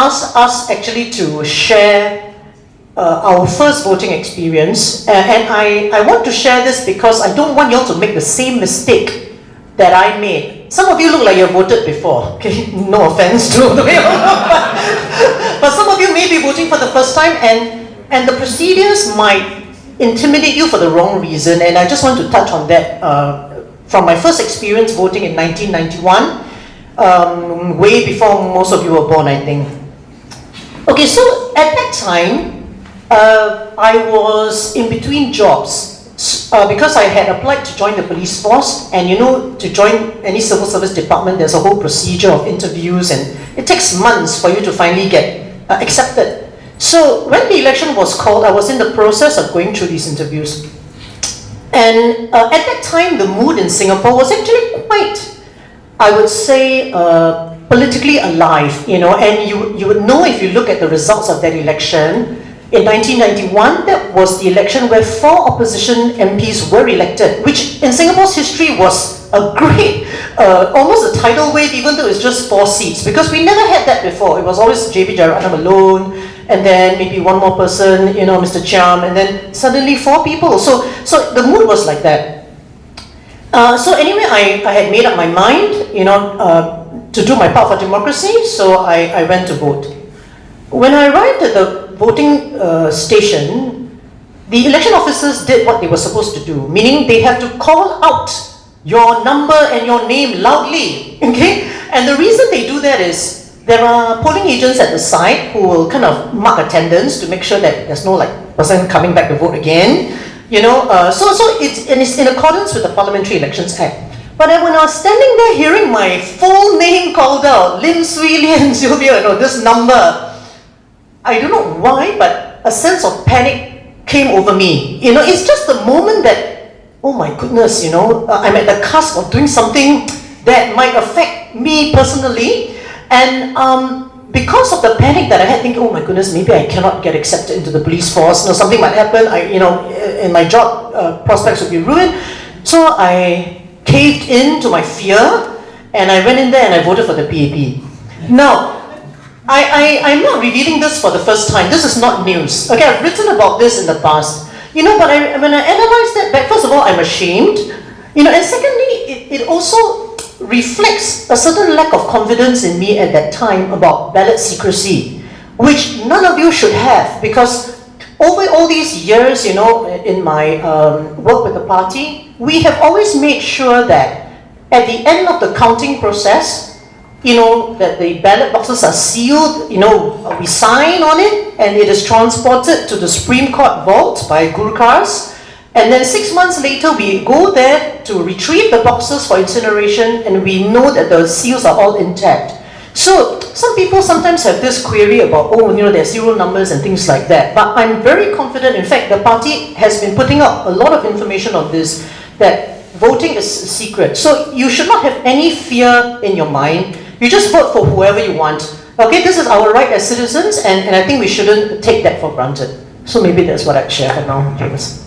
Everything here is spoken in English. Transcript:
asked us actually to share our first voting experience, and I want to share this because I don't want you all to make the same mistake that I made. Some of you look like you've voted before, okay? No offense to the way you look, but some of you may be voting for the first time, and the procedures might intimidate you for the wrong reason, and I just want to touch on that from my first experience voting in 1991, way before most of you were born, I think. Okay, so at that time, I was in between jobs because I had applied to join the police force, and you know, to join any civil service department, there's a whole procedure of interviews, and it takes months for you to finally get accepted. So when the election was called, I was in the process of going through these interviews. And at that time, the mood in Singapore was actually quite, I would say, politically alive, you know, and you would know if you look at the results of that election. In 1991, that was the election where 4 opposition MPs were elected, which in Singapore's history was a great, almost a tidal wave, even though it's just 4 seats, because we never had that before. It was always JB Jeyaretnam alone, and then maybe one more person, you know, Mr. Chiam, and then suddenly 4 people. So the mood was like that. So anyway, I had made up my mind, you know, to do my part for democracy, so I went to vote. When I arrived at the voting station, the election officers did what they were supposed to do, meaning they have to call out your number and your name loudly, okay? And the reason they do that is there are polling agents at the side who will kind of mark attendance to make sure that there's no like person coming back to vote again, you know. So it's in accordance with the Parliamentary Elections Act. But when I was standing there hearing my full name called out, Lim Swee Lian Sylvia, you know, this number, I don't know why, but a sense of panic came over me. You know, it's just the moment that, oh my goodness, you know, I'm at the cusp of doing something that might affect me personally. And because of the panic that I had, thinking, oh my goodness, maybe I cannot get accepted into the police force, you know, something might happen, and my job prospects would be ruined. So I caved in to my fear, and I went in there and I voted for the PAP. Now, I'm not revealing this for the first time. This is not news. Okay, I've written about this in the past. You know, but when I analyze that back, first of all, I'm ashamed. You know, and secondly, it also reflects a certain lack of confidence in me at that time about ballot secrecy, which none of you should have, because over all these years, you know, in my work with the party, we have always made sure that at the end of the counting process, you know, that the ballot boxes are sealed, you know, we sign on it, and it is transported to the Supreme Court vault by Gurkhas, and then 6 months later, we go there to retrieve the boxes for incineration, and we know that the seals are all intact. So, some people sometimes have this query about, oh, you know, there's serial numbers and things like that, but I'm very confident, in fact, the party has been putting up a lot of information on this, that voting is secret. So, you should not have any fear in your mind. You just vote for whoever you want. Okay, this is our right as citizens, and I think we shouldn't take that for granted. So maybe that's what I'd share for now, James.